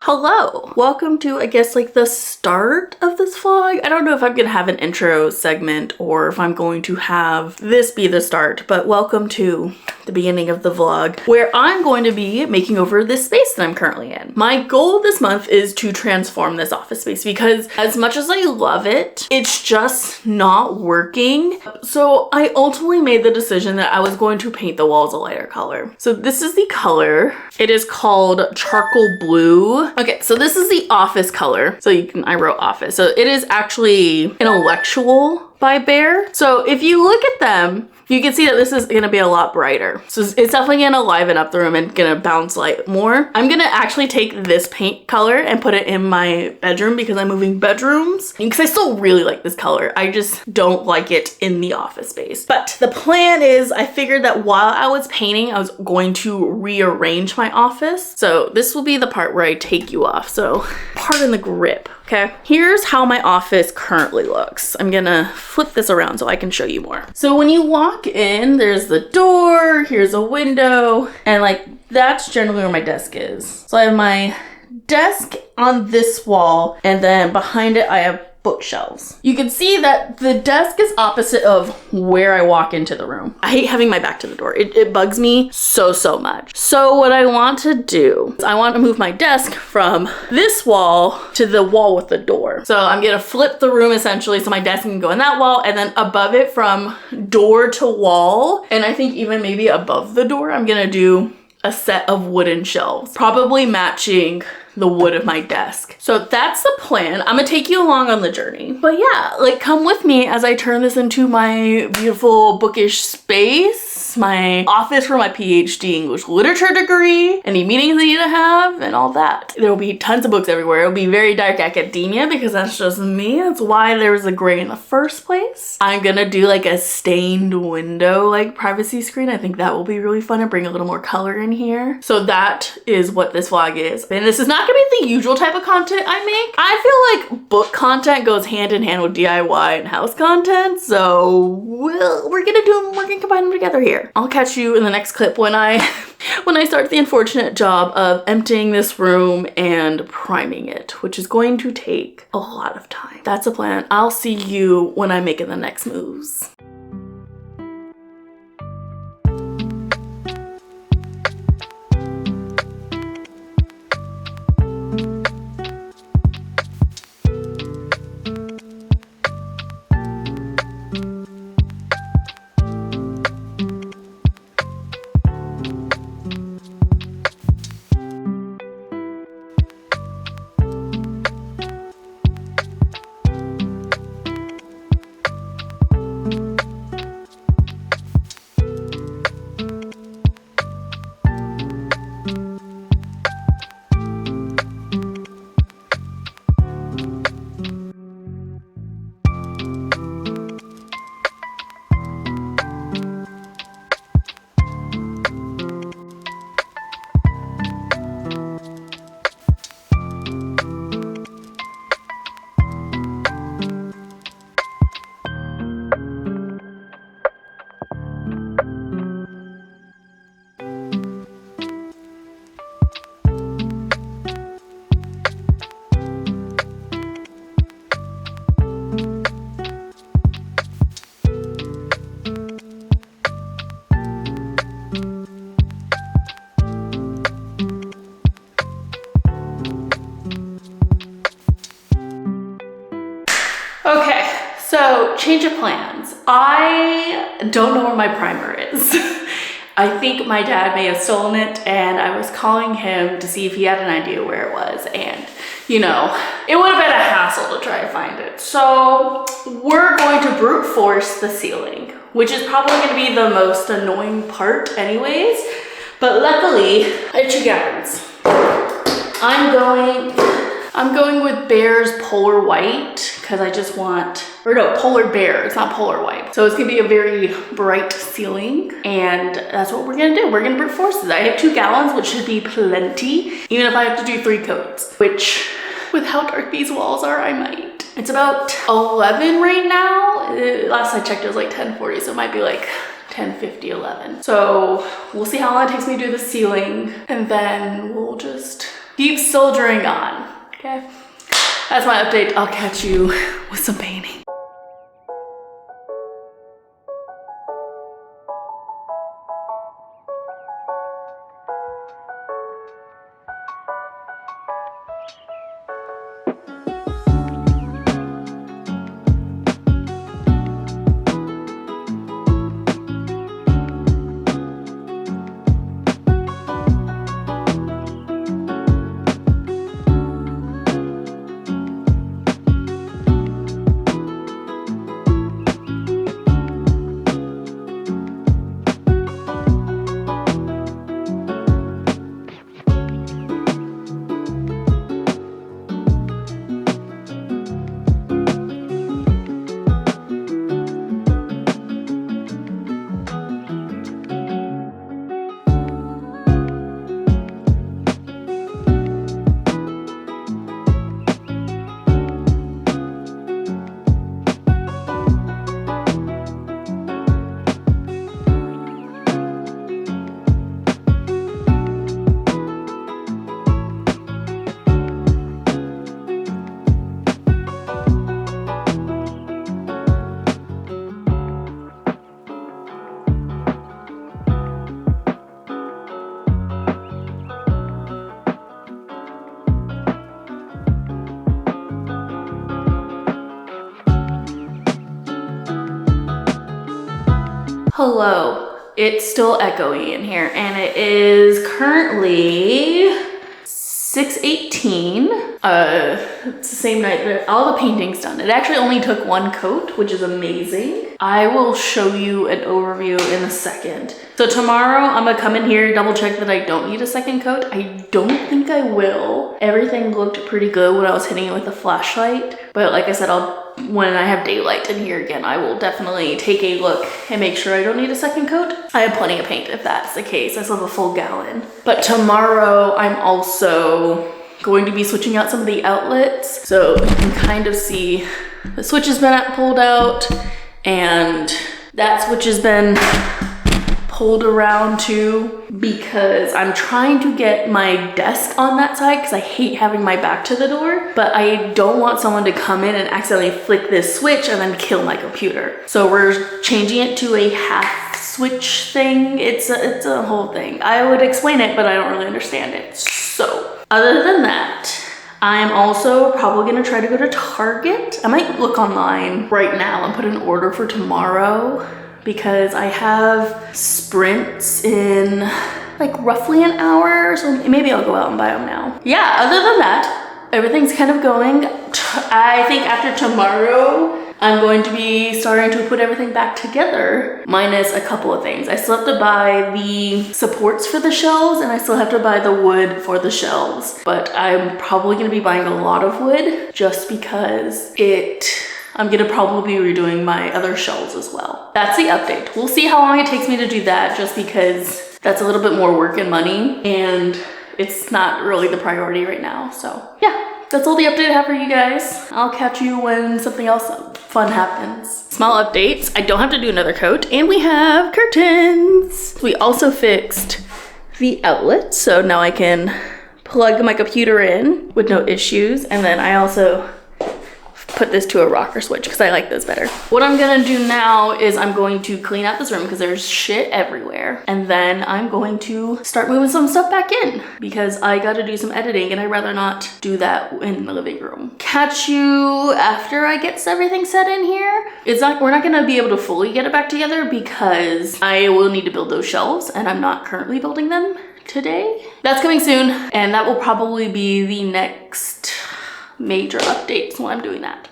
Hello, welcome to, I guess, like the start of this vlog. I don't know if I'm gonna have an intro segment or if I'm going to have this be the start, but welcome to the beginning of the vlog where I'm going to be making over this space that I'm currently in. My goal this month is to transform this office space because as much as I love it, it's just not working. So I ultimately made the decision that I was going to paint the walls a lighter color. So this is the color. It is called charcoal blue. Okay, so this is the office color. So I wrote office. So it is actually intellectual by Behr. So if you look at them, you can see that this is gonna be a lot brighter. So it's definitely gonna liven up the room and gonna bounce light more. I'm gonna actually take this paint color and put it in my bedroom because I'm moving bedrooms. Because I still really like this color. I just don't like it in the office space. But the plan is I figured that while I was painting, I was going to rearrange my office. So this will be the part where I take you off. So pardon the grip. Okay, here's how my office currently looks. I'm gonna flip this around so I can show you more. So when you walk in, there's the door, here's a window, and like that's generally where my desk is. So I have my desk on this wall, and then behind it I have bookshelves. You can see that the desk is opposite of where I walk into the room. I hate having my back to the door. It bugs me so much. So what I want to do is I want to move my desk from this wall to the wall with the door. So I'm gonna flip the room essentially so my desk can go in that wall, and then above it from door to wall, and I think even maybe above the door, I'm gonna do a set of wooden shelves, probably matching the wood of my desk. So that's the plan. I'm gonna take you along on the journey. But yeah, like come with me as I turn this into my beautiful bookish space, my office for my PhD English literature degree, any meetings I need to have, and all that. There will be tons of books everywhere. It'll be very dark academia because that's just me. That's why there was a gray in the first place. I'm gonna do like a stained window, like privacy screen. I think that will be really fun and bring a little more color in here. So that is what this vlog is. And this is not gonna be the usual type of content I make. I feel like book content goes hand in hand with DIY and house content, so we're gonna combine them together here. I'll catch you in the next clip when I start the unfortunate job of emptying this room and priming it, which is going to take a lot of time. That's the plan. I'll see you when I'm making the next moves. Okay, so change of plans. I don't know where my primer is. I think my dad may have stolen it, and I was calling him to see if he had an idea where it was, and you know, it would have been a hassle to try to find it. So we're going to brute force the ceiling, which is probably going to be the most annoying part anyways, but luckily I have two gowns. I'm going with Behr's Polar White because I just want, or no, Polar Behr, it's not Polar White. So it's gonna be a very bright ceiling, and that's what we're gonna do. We're gonna brute force it. I have 2 gallons, which should be plenty, even if I have to do 3 coats, which with how dark these walls are, I might. It's about 11 right now. Last I checked, it was like 10:40, so it might be like 10:50, 11. So we'll see how long it takes me to do the ceiling, and then we'll just Keep soldiering on, okay? That's my update. I'll catch you with some painting. Hello, it's still echoey in here and it is currently 6:18. It's the same night that all the painting's done. It actually only took one coat, which is amazing. I will show you an overview in a second. So tomorrow I'm gonna come in here, double check that I don't need a second coat. I don't think I will. Everything looked pretty good when I was hitting it with a flashlight. But like I said, when I have daylight in here again, I will definitely take a look and make sure I don't need a second coat. I have plenty of paint if that's the case. I still have a full gallon. But tomorrow I'm also going to be switching out some of the outlets. So you can kind of see the switch has been pulled out and that switch has been pulled around too, because I'm trying to get my desk on that side because I hate having my back to the door, but I don't want someone to come in and accidentally flick this switch and then kill my computer. So we're changing it to a half switch thing. It's a whole thing. I would explain it, but I don't really understand it. So other than that, I'm also probably gonna try to go to Target. I might look online right now and put an order for tomorrow, because I have sprints in like roughly an hour, so maybe I'll go out and buy them now. Yeah, other than that, everything's kind of going. I think after tomorrow, I'm going to be starting to put everything back together, minus a couple of things. I still have to buy the supports for the shelves, and I still have to buy the wood for the shelves, but I'm probably gonna be buying a lot of wood just because I'm gonna probably be redoing my other shelves as well. That's the update. We'll see how long it takes me to do that, just because that's a little bit more work and money and it's not really the priority right now. So yeah, that's all the update I have for you guys. I'll catch you when something else fun happens. Small updates. I don't have to do another coat and we have curtains. We also fixed the outlet, so now I can plug my computer in with no issues. And then I also put this to a rocker switch because I like this better. What I'm gonna do now is I'm going to clean out this room because there's shit everywhere. And then I'm going to start moving some stuff back in because I gotta do some editing and I'd rather not do that in the living room. Catch you after I get everything set in here. We're not gonna be able to fully get it back together because I will need to build those shelves and I'm not currently building them today. That's coming soon and that will probably be the next major updates when I'm doing that.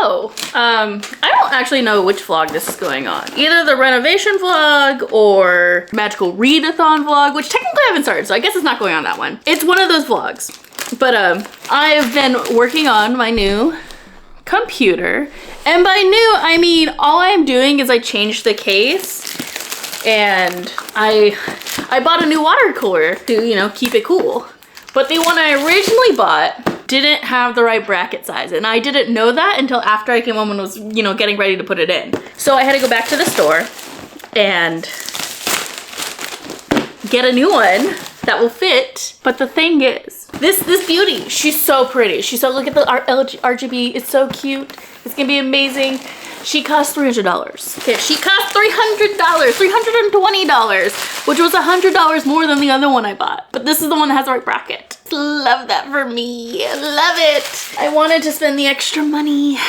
Oh, I don't actually know which vlog this is going on. Either the renovation vlog or magical readathon vlog, which technically I haven't started, so I guess it's not going on that one. It's one of those vlogs. But I've been working on my new computer, and by new I mean all I'm doing is I changed the case, and I bought a new water cooler to, you know, keep it cool. But the one I originally bought didn't have the right bracket size, and I didn't know that until after I came home and was, you know, getting ready to put it in. So I had to go back to the store and get a new one that will fit. But the thing is, this beauty, she's so pretty. She's so, look at the RGB, it's so cute. It's gonna be amazing. She cost $300. Okay, she cost $300, $320, which was $100 more than the other one I bought. But this is the one that has the right bracket. Love that for me, love it. I wanted to spend the extra money.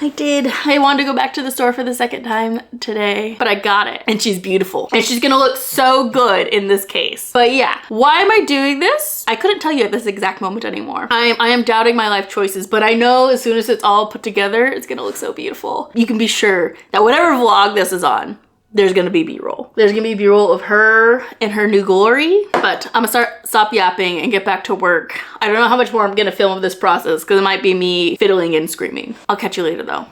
I did. I wanted to go back to the store for the second time today, but I got it, and she's beautiful, and she's gonna look so good in this case. But yeah, why am I doing this? I couldn't tell you at this exact moment anymore. I am doubting my life choices, but I know as soon as it's all put together, it's gonna look so beautiful. You can be sure that whatever vlog this is on, there's gonna be B-roll. There's gonna be B-roll of her in her new glory, but I'm gonna stop yapping and get back to work. I don't know how much more I'm gonna film of this process because it might be me fiddling and screaming. I'll catch you later though.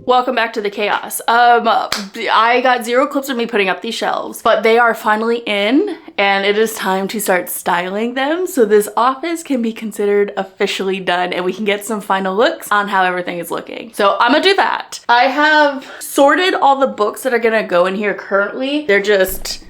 Welcome back to the chaos. I got 0 clips of me putting up these shelves, but they are finally in, and it is time to start styling them so this office can be considered officially done and we can get some final looks on how everything is looking. So I'm gonna do that. I have sorted all the books that are gonna go in here currently. They're just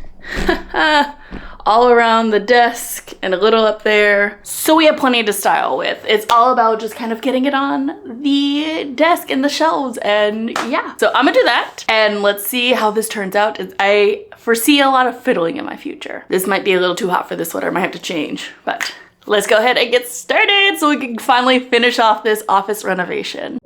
all around the desk and a little up there. So we have plenty to style with. It's all about just kind of getting it on the desk and the shelves, and yeah. So I'm gonna do that, and let's see how this turns out. I foresee a lot of fiddling in my future. This might be a little too hot for this sweater. I might have to change, but let's go ahead and get started so we can finally finish off this office renovation.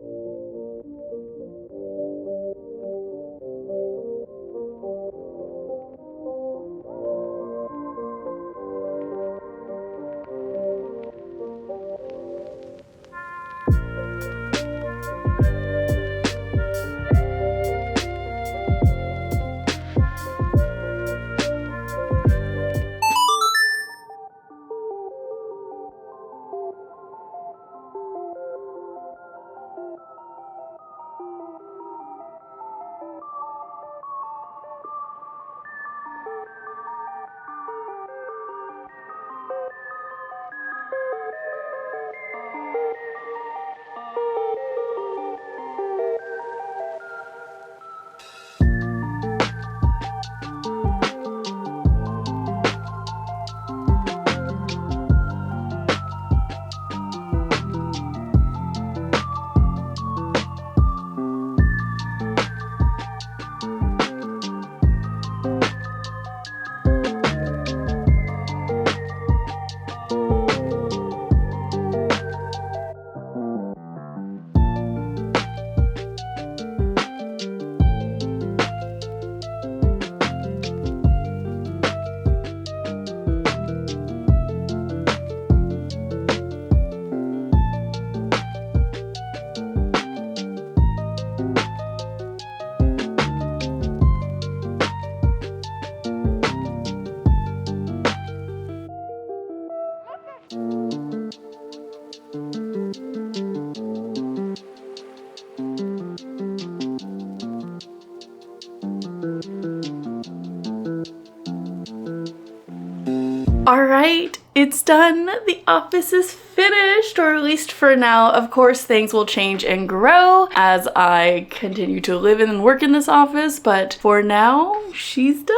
All right, it's done. The office is finished, or at least for now. Of course, things will change and grow as I continue to live in and work in this office, but for now, she's done.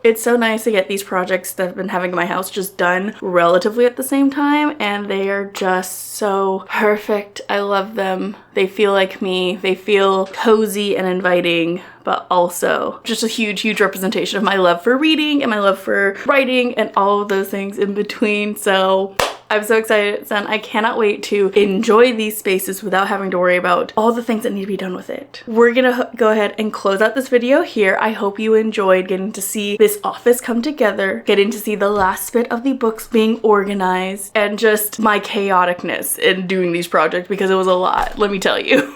It's so nice to get these projects that I've been having in my house just done relatively at the same time, and they are just so perfect. I love them. They feel like me. They feel cozy and inviting, but also just a huge, huge representation of my love for reading and my love for writing and all of those things in between. So I'm so excited it's done. I cannot wait to enjoy these spaces without having to worry about all the things that need to be done with it. We're gonna go ahead and close out this video here. I hope you enjoyed getting to see this office come together, getting to see the last bit of the books being organized, and just my chaoticness in doing these projects, because it was a lot, let me tell you.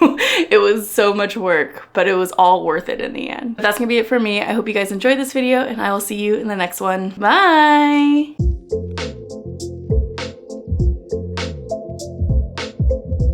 It was so much work, but it was all worth it in the end. But that's gonna be it for me. I hope you guys enjoyed this video, and I will see you in the next one. Bye!